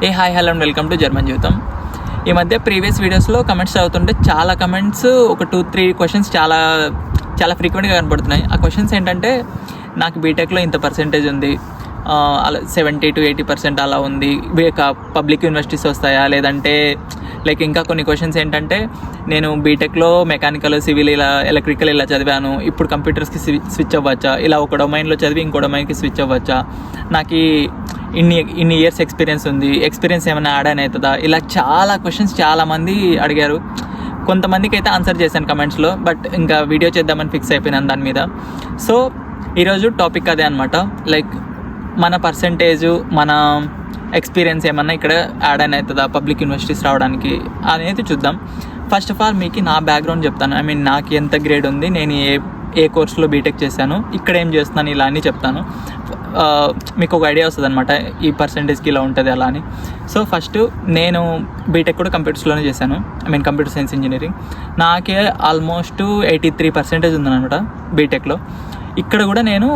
Hi hello and welcome to German జీవితం. ఈ మధ్య ప్రీవియస్ వీడియోస్లో కమెంట్స్ చదువుతుంటే చాలా కమెంట్స్ ఒక 2-3 క్వశ్చన్స్ చాలా చాలా ఫ్రీక్వెంట్గా కనపడుతున్నాయి. ఆ క్వశ్చన్స్ ఏంటంటే, నాకు బీటెక్లో ఇంత పర్సెంటేజ్ ఉంది, అలా 70-80% అలా ఉంది, పబ్లిక్ యూనివర్సిటీస్ వస్తాయా, లేదంటే లైక్ ఇంకా కొన్ని క్వశ్చన్స్ ఏంటంటే, నేను బీటెక్లో మెకానికల్, సివిల్, ఇలా ఎలక్ట్రికల్ ఇలా చదివాను, ఇప్పుడు కంప్యూటర్స్కి స్విచ్ అవ్వచ్చా, ఇలా ఒక డొమైన్లో చదివి ఇంకో డొమైన్కి స్విచ్ అవ్వచ్చా, నాకు ఇన్ని ఇయర్స్ ఎక్స్పీరియన్స్ ఏమైనా యాడ్ ఆన్ అవుతుందా, ఇలా చాలా క్వశ్చన్స్ చాలామంది అడిగారు. కొంతమందికి అయితే ఆన్సర్ చేశాను కమెంట్స్లో, బట్ ఇంకా వీడియో చేద్దామని ఫిక్స్ అయిపోయినాను దాని మీద. సో ఈరోజు టాపిక్ అదే అనమాట, లైక్ మన పర్సంటేజు, మన ఎక్స్పీరియన్స్ ఏమన్నా ఇక్కడ యాడ్ ఆన్ అవుతుందా పబ్లిక్ యూనివర్సిటీస్ రావడానికి అనేది చూద్దాం. ఫస్ట్ ఆఫ్ ఆల్ మీకు నా బ్యాక్గ్రౌండ్ చెప్తాను. నాకు ఎంత గ్రేడ్ ఉంది, నేను ఏ కోర్సులో బీటెక్ చేశాను, ఇక్కడ ఏం చేస్తున్నాను, ఇలా అని చెప్తాను. మీకు ఒక ఐడియా వస్తుంది అనమాట ఈ పర్సంటేజ్కి ఇలా ఉంటుంది అలా అని. సో ఫస్ట్ నేను బీటెక్ కూడా కంప్యూటర్స్లోనే చేశాను, కంప్యూటర్ సైన్స్ ఇంజనీరింగ్. నాకే ఆల్మోస్ట్ 83% ఉందన్నమాట బీటెక్లో. ఇక్కడ కూడా నేను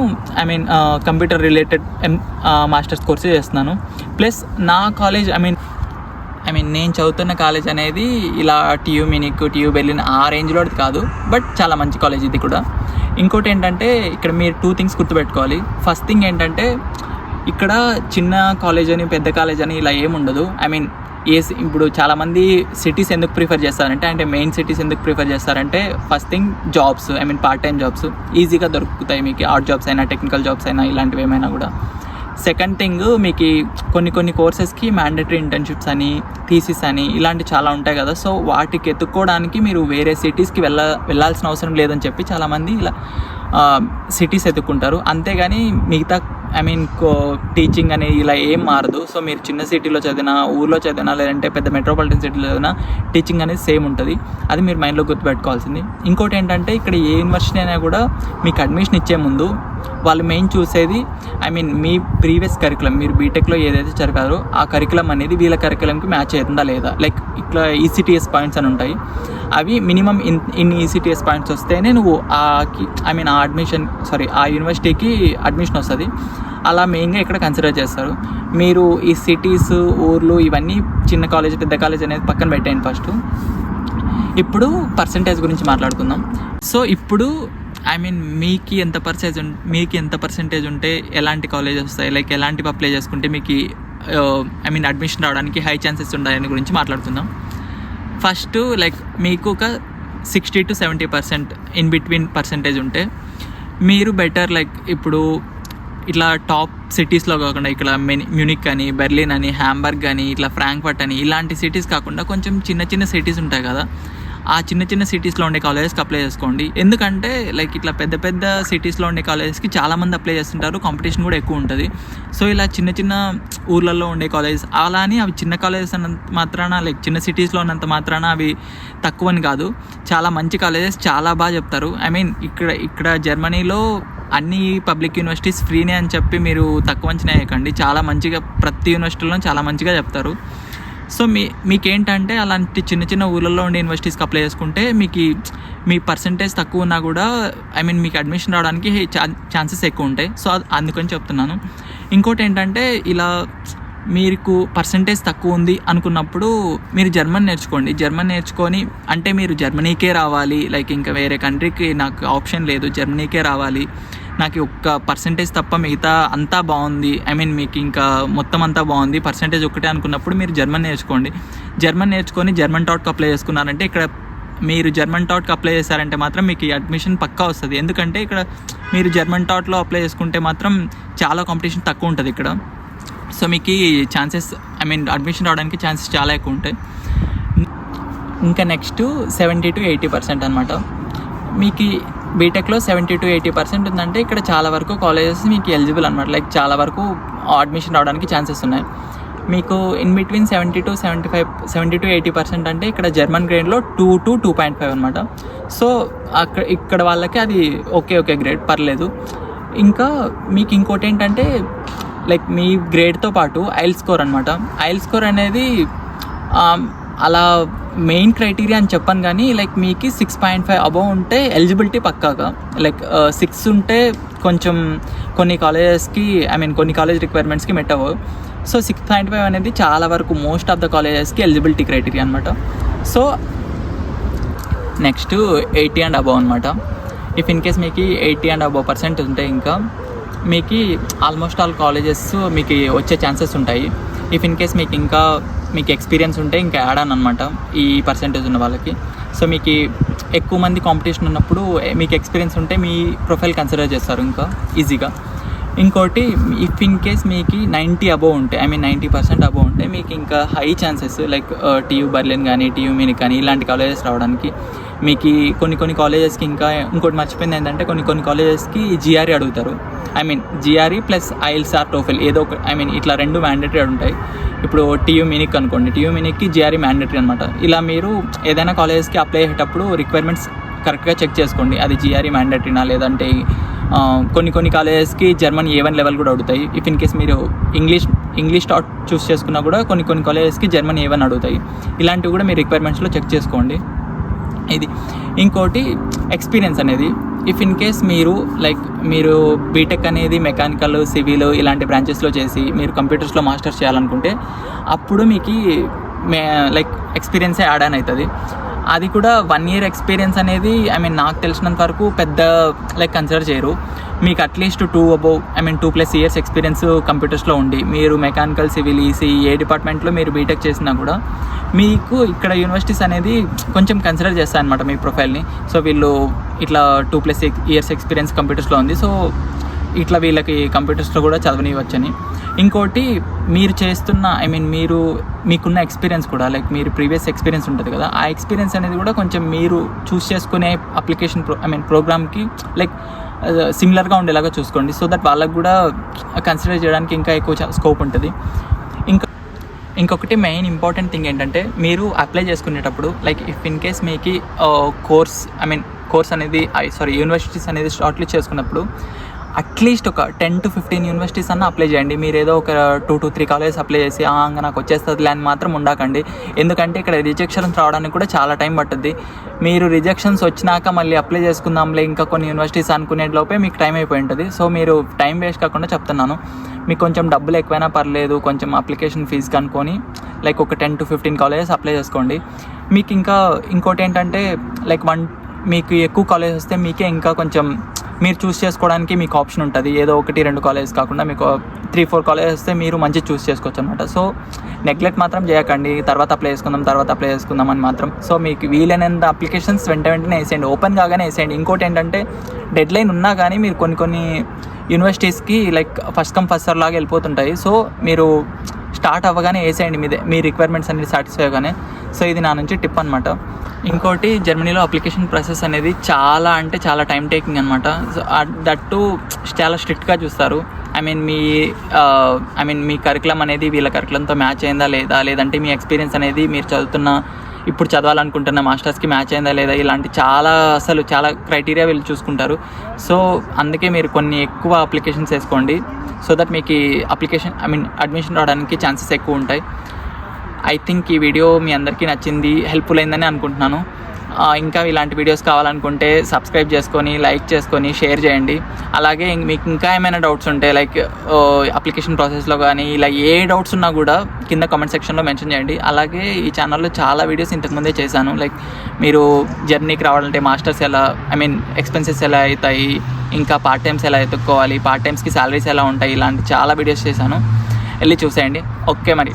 కంప్యూటర్ రిలేటెడ్ మాస్టర్స్ కోర్సు చేస్తున్నాను. ప్లస్ నా కాలేజ్ నేను చదువుతున్న కాలేజ్ అనేది ఇలా టియు మినిక్, టియు బెర్లిన్ ఆ రేంజ్లో కాదు, బట్ చాలా మంచి కాలేజ్ ఇది కూడా. ఇంకోటి ఏంటంటే, ఇక్కడ మీరు 2 థింగ్స్ గుర్తుపెట్టుకోవాలి. ఫస్ట్ థింగ్ ఏంటంటే, ఇక్కడ చిన్న కాలేజ్ అని పెద్ద కాలేజ్ అని ఇలా ఏముండదు. ఇప్పుడు చాలామంది సిటీస్ ఎందుకు ప్రిఫర్ చేస్తారంటే మెయిన్ సిటీస్ ఎందుకు ప్రిఫర్ చేస్తారంటే, first thing jobs, part time jobs ఈజీగా దొరుకుతాయి మీకు, ఆర్ట్ జాబ్స్ అయినా టెక్నికల్ జాబ్స్ అయినా ఇలాంటివి ఏమైనా కూడా. సెకండ్ థింగ్, మీకు కొన్ని కోర్సెస్కి మ్యాండేటరీ ఇంటర్న్షిప్స్ అని, థీసిస్ అని ఇలాంటివి చాలా ఉంటాయి కదా. సో వాటికి ఎత్తుక్కోవడానికి మీరు వేరే సిటీస్కి వెళ్ళాల్సిన అవసరం లేదని చెప్పి చాలామంది ఇలా సిటీస్ ఎత్తుక్కుంటారు. అంతేగాని మిగతా టీచింగ్ అనేది ఇలా ఏం మారదు. సో మీరు చిన్న సిటీలో చదివినా, ఊర్లో చదివినా, లేదంటే పెద్ద మెట్రోపాలిటన్ సిటీలో చదివినా టీచింగ్ అనేది సేమ్ ఉంటుంది. అది మీరు మైండ్లో గుర్తుపెట్టుకోవాల్సింది. ఇంకోటి ఏంటంటే, ఇక్కడ ఏ యూనివర్సిటీ అయినా కూడా మీకు అడ్మిషన్ ఇచ్చే ముందు వాళ్ళు మెయిన్ చూసేది మీ ప్రీవియస్ కరికులం, మీరు బీటెక్లో ఏదైతే చదివారో ఆ కరికులం అనేది వీళ్ళ కరికులంకి మ్యాచ్ అవుతుందా లేదా. లైక్ ఇట్లా ఈసీటీఎస్ పాయింట్స్ అని ఉంటాయి, అవి మినిమం ఇన్ని ఈసీటీఎస్ పాయింట్స్ వస్తేనే నువ్వు ఆ యూనివర్సిటీకి అడ్మిషన్ వస్తుంది. అలా మెయిన్గా ఇక్కడ కన్సిడర్ చేస్తారు. మీరు ఈ సిటీస్, ఊర్లు ఇవన్నీ చిన్న కాలేజ్ పెద్ద కాలేజ్ అనేది పక్కన పెట్టేయండి ఫస్ట్. ఇప్పుడు పర్సంటేజ్ గురించి మాట్లాడుకుందాం. సో ఇప్పుడు మీకు ఎంత పర్సంటేజ్ ఉంటే ఎలాంటి కాలేజెస్ వస్తాయి, లైక్ ఎలాంటివి అప్లై చేసుకుంటే మీకు అడ్మిషన్ రావడానికి హై ఛాన్సెస్ ఉంటాయని గురించి మాట్లాడుకుందాం. ఫస్ట్ లైక్ మీకు ఒక 60-70% ఇన్ బిట్వీన్ పర్సంటేజ్ ఉంటే మీరు బెటర్, లైక్ ఇప్పుడు ఇట్లా టాప్ సిటీస్లో కాకుండా ఇక్కడ మ్యూనిక్ అని, బెర్లిన్ అని, హ్యాంబర్గ్ అని, ఇట్లా ఫ్రాంక్ఫర్ట్ అని ఇలాంటి సిటీస్ కాకుండా కొంచెం చిన్న సిటీస్ ఉంటాయి కదా, ఆ చిన్న సిటీస్లో ఉండే కాలేజెస్కి అప్లై చేసుకోండి. ఎందుకంటే లైక్ ఇట్లా పెద్ద సిటీస్లో ఉండే కాలేజెస్కి చాలామంది అప్లై చేస్తుంటారు, కాంపిటీషన్ కూడా ఎక్కువ ఉంటుంది. సో ఇలా చిన్న ఊర్లలో ఉండే కాలేజెస్ అలా అని అవి చిన్న కాలేజెస్ అన్నంత మాత్రాన, లైక్ చిన్న సిటీస్లో ఉన్నంత మాత్రాన అవి తక్కువని కాదు. చాలా మంచి కాలేజెస్, చాలా బాగా చెప్తారు. ఇక్కడ జర్మనీలో అన్ని పబ్లిక్ యూనివర్సిటీస్ ఫ్రీనే అని చెప్పి మీరు తక్కువ అంచనా వేయకండి. చాలా మంచిగా ప్రతి యూనివర్సిటీలో చాలా మంచిగా చెప్తారు. సో మీకేంటంటే అలాంటి చిన్న ఊళ్ళల్లో ఉండే యూనివర్సిటీస్కి అప్లై చేసుకుంటే మీ పర్సంటేజ్ తక్కువ ఉన్నా కూడా మీకు అడ్మిషన్ రావడానికి ఛాన్సెస్ ఎక్కువ ఉంటాయి. సో అందుకని చెప్తున్నాను. ఇంకోటి ఏంటంటే, ఇలా మీకు పర్సంటేజ్ తక్కువ ఉంది అనుకున్నప్పుడు మీరు జర్మన్ నేర్చుకొని, అంటే మీరు జర్మనీకే రావాలి, లైక్ ఇంకా వేరే కంట్రీకి నాకు ఆప్షన్ లేదు, జర్మనీకే రావాలి, నాకు ఒక్క పర్సంటేజ్ తప్ప మిగతా అంతా బాగుంది, మీకు ఇంకా మొత్తం అంతా బాగుంది, పర్సంటేజ్ ఒక్కటే అనుకున్నప్పుడు మీరు జర్మన్ నేర్చుకొని జర్మన్ టాట్కి అప్లై చేసుకున్నారంటే, ఇక్కడ మీరు జర్మన్ టాట్కి అప్లై చేశారంటే మాత్రం మీకు ఈ అడ్మిషన్ పక్కా వస్తుంది. ఎందుకంటే ఇక్కడ మీరు జర్మన్ టాట్లో అప్లై చేసుకుంటే మాత్రం చాలా కాంపిటీషన్ తక్కువ ఉంటుంది ఇక్కడ. సో మీకు ఛాన్సెస్ అడ్మిషన్ రావడానికి ఛాన్సెస్ చాలా ఎక్కువ ఉంటాయి. ఇంకా నెక్స్ట్ 70-80% అనమాట. మీకు బీటెక్లో 70-80% ఉందంటే ఇక్కడ చాలా వరకు కాలేజెస్ మీకు ఎలిజిబుల్ అనమాట, లైక్ చాలా వరకు అడ్మిషన్ రావడానికి ఛాన్సెస్ ఉన్నాయి. మీకు ఇన్ బిట్వీన్ 70-80% అంటే ఇక్కడ జర్మన్ గ్రేడ్లో 2-2.5 అనమాట. సో ఇక్కడ వాళ్ళకి అది ఓకే గ్రేడ్, పర్లేదు. ఇంకా మీకు ఇంకోటి ఏంటంటే, లైక్ మీ గ్రేడ్తో పాటు ఐఎల్ స్కోర్ అనమాట. ఐఎల్ స్కోర్ అనేది అలా మెయిన్ క్రైటీరియా అని చెప్పాను, కానీ లైక్ మీకు 6.5 అబవ్ ఉంటే ఎలిజిబిలిటీ పక్కాగా. లైక్ 6 ఉంటే కొంచెం కొన్ని కాలేజెస్కి కొన్ని కాలేజ్ రిక్వైర్మెంట్స్కి మెట్ అవ్వవు. సో 6.5 అనేది చాలా వరకు మోస్ట్ ఆఫ్ ద కాలేజెస్కి ఎలిజిబిలిటీ క్రైటీరియా అనమాట. సో నెక్స్ట్ 80 అండ్ అబవ్ అనమాట. ఇఫ్ ఇన్ కేస్ మీకు 80 అండ్ అబవ్ % ఉంటే ఇంకా మీకు ఆల్మోస్ట్ ఆల్ కాలేజెస్ మీకు వచ్చే ఛాన్సెస్ ఉంటాయి. ఇఫ్ ఇన్ కేస్ మీకు ఎక్స్పీరియన్స్ ఉంటే ఇంకా యాడ్ ఆన్ అనమాట ఈ పర్సెంటేజ్ ఉన్న వాళ్ళకి. సో మీకు ఎక్కువ మంది కాంపిటీషన్ ఉన్నప్పుడు మీకు ఎక్స్పీరియన్స్ ఉంటే మీ ప్రొఫైల్ కన్సిడర్ చేస్తారు ఇంకా ఈజీగా. ఇంకోటి ఇఫ్ ఇన్ కేస్ మీకు 90 అబవ్ ఉంటే 90% అబవ్ ఉంటే మీకు ఇంకా high chances like TU Berlin కానీ టీయూ మ్యూనిక్ కానీ ఇలాంటి కాలేజెస్ రావడానికి. మీకు కొన్ని కాలేజెస్కి ఇంకా ఇంకోటి మర్చిపోయింది ఏంటంటే కొన్ని కాలేజెస్కి జిఆర్ఈ అడుగుతారు. GRE plus IELTS or TOEFL ఏదో ఒక ఇట్లా 2 మ్యాండేటరీ ఉంటాయి. ఇప్పుడు టీయూ మ్యూనిక్ అనుకోండి, టీయూ మ్యూనిక్కి జిఆర్ఈ మ్యాండేటరీ అనమాట. ఇలా మీరు ఏదైనా కాలేజెస్కి అప్లై అయ్యేటప్పుడు రిక్వైర్మెంట్స్ కరెక్ట్గా చెక్ చేసుకోండి, అది జిఆర్ఈ మ్యాండేటరీనా లేదంటే కొన్ని కాలేజెస్కి జర్మన్ A1 లెవెల్ కూడా అడుగుతాయి. ఇఫ్ ఇన్ కేస్ మీరు ఇంగ్లీష్ చూస్ చేసుకున్నా కూడా కొన్ని కాలేజెస్కి జర్మన్ A1 అడుగుతాయి. ఇలాంటివి కూడా మీరు రిక్వైర్మెంట్స్లో చెక్ చేసుకోండి. ఇది ఇంకోటి ఎక్స్పీరియన్స్ అనేది ఇఫ్ ఇన్ కేస్ మీరు బీటెక్ అనేది మెకానికల్, సివిల్ ఇలాంటి బ్రాంచెస్లో చేసి మీరు కంప్యూటర్స్లో మాస్టర్స్ చేయాలనుకుంటే అప్పుడు మీకు ఎక్స్పీరియన్సే యాడ్ ఆన్ అవుతుంది. అది కూడా 1 year ఎక్స్పీరియన్స్ అనేది నాకు తెలిసినంత వరకు పెద్ద కన్సిడర్ చేయరు. మీకు అట్లీస్ట్ 2+ years ఎక్స్పీరియన్స్ కంప్యూటర్స్లో ఉండి మీరు మెకానికల్, సివిల్, ఈసీ ఏ డిపార్ట్మెంట్లో మీరు బీటెక్ చేసినా కూడా మీకు ఇక్కడ యూనివర్సిటీస్ అనేది కొంచెం కన్సిడర్ చేస్తాయి అనమాట మీ ప్రొఫైల్ని. సో వీళ్ళు ఇట్లా 2+ years ఎక్స్పీరియన్స్ కంప్యూటర్స్లో ఉంది, సో ఇట్లా వీళ్ళకి కంప్యూటర్స్లో కూడా చదవనివ్వచ్చని. ఇంకోటి మీరు చేస్తున్న మీకున్న ఎక్స్పీరియన్స్ కూడా మీరు ప్రీవియస్ ఎక్స్పీరియన్స్ ఉంటుంది కదా, ఆ ఎక్స్పీరియన్స్ అనేది కూడా కొంచెం మీరు చూస్ చేసుకునే అప్లికేషన్ ప్రోగ్రామ్కి సిమిలర్గా ఉండేలాగా చూసుకోండి. సో దట్ వాళ్ళకు కూడా కన్సిడర్ చేయడానికి ఇంకా ఎక్కువ స్కోప్ ఉంటుంది. ఇంకొకటి మెయిన్ ఇంపార్టెంట్ థింగ్ ఏంటంటే మీరు అప్లై చేసుకునేటప్పుడు ఇఫ్ ఇన్ కేస్ మీకు కోర్స్ అనేది యూనివర్సిటీస్ అనేది షార్ట్ లిస్ట్ చేసుకున్నప్పుడు అట్లీస్ట్ ఒక 10 to 15 యూనివర్సిటీస్ అన్న అప్లై చేయండి. మీరు ఏదో ఒక 2 to 3 కాలేజెస్ అప్లై చేసి ఇంకా నాకు వచ్చేస్తుంది అని మాత్రం ఉండకండి. ఎందుకంటే ఇక్కడ రిజెక్షన్స్ రావడానికి కూడా చాలా టైం పట్టుద్ది. మీరు రిజెక్షన్స్ వచ్చినాక మళ్ళీ అప్లై చేసుకుందాంలే ఇంకా కొన్ని యూనివర్సిటీస్ అనుకునే లోపే మీకు టైం అయిపోయి ఉంటుంది. సో మీరు టైం వేస్ట్ కాకుండా చెప్తున్నాను, మీకు కొంచెం డబ్బులు ఎక్కువైనా పర్లేదు, కొంచెం అప్లికేషన్ ఫీజు కనుక్కొని ఒక 10 to 15 కాలేజెస్ అప్లై చేసుకోండి. మీకు ఇంకోటి ఏంటంటే మీకు ఎక్కువ కాలేజ్ వస్తే మీకే ఇంకా కొంచెం మీరు చూస్ చేసుకోవడానికి మీకు ఆప్షన్ ఉంటుంది. ఏదో 1-2 కాలేజెస్ కాకుండా మీకు 3-4 కాలేజెస్ వస్తే మీరు మంచి చూస్ చేసుకోవచ్చు అనమాట. సో నెగ్లెక్ట్ మాత్రం చేయకండి, తర్వాత అప్లై చేసుకుందాం అని మాత్రం. సో మీకు వీలైనంత అప్లికేషన్స్ వెంటనే వేసేయండి, ఓపెన్ కాగానే వేసేయండి. ఇంకోటి ఏంటంటే డెడ్ లైన్ ఉన్నా కానీ మీరు కొన్ని యూనివర్సిటీస్కి ఫస్ట్ కమ్ ఫస్ట్ సర్వ్ లాగా వెళ్ళిపోతుంటాయి. సో మీరు స్టార్ట్ అవ్వగానే వేసేయండి మీ రిక్వైర్మెంట్స్ అనేది సాటిస్ఫై అవ్వగానే. సో ఇది నా నుంచి టిప్ అనమాట. ఇంకోటి జర్మనీలో అప్లికేషన్ ప్రాసెస్ అనేది చాలా టైం టేకింగ్ అనమాట. సో దట్టు చాలా స్ట్రిక్ట్గా చూస్తారు. మీ కరికులం అనేది వీళ్ళ కరికులంతో మ్యాచ్ అయిందా లేదంటే మీ ఎక్స్పీరియన్స్ అనేది మీరు ఇప్పుడు చదవాలనుకుంటున్న మాస్టర్స్కి మ్యాచ్ అయిందా లేదా, ఇలాంటి చాలా క్రైటీరియా వీళ్ళు చూసుకుంటారు. సో అందుకే మీరు కొన్ని ఎక్కువ అప్లికేషన్స్ వేసుకోండి. సో దట్ మీకు అడ్మిషన్ రావడానికి ఛాన్సెస్ ఎక్కువ ఉంటాయి. ఐ థింక్ ఈ వీడియో మీ అందరికీ నచ్చింది, హెల్ప్ఫుల్ అయిందని అనుకుంటున్నాను. ఇంకా ఇలాంటి వీడియోస్ కావాలనుకుంటే సబ్స్క్రైబ్ చేసుకొని, లైక్ చేసుకొని, షేర్ చేయండి. అలాగే మీకు ఇంకా ఏమైనా డౌట్స్ ఉంటే అప్లికేషన్ ప్రాసెస్లో కానీ ఏ డౌట్స్ ఉన్నా కూడా కింద కామెంట్ సెక్షన్లో మెన్షన్ చేయండి. అలాగే ఈ ఛానల్లో చాలా వీడియోస్ ఇంతకుముందే చేశాను. మీరు జర్నీకి రావాలంటే మాస్టర్స్ ఎలా ఎక్స్పెన్సెస్ ఎలా అవుతాయి, ఇంకా పార్ట్ టైమ్స్ ఎలా ఎత్తుక్కోవాలి, పార్ట్ టైమ్స్కి శాలరీస్ ఎలా ఉంటాయి, ఇలాంటి చాలా వీడియోస్ చేశాను, వెళ్ళి చూసేయండి. ఓకే మరి.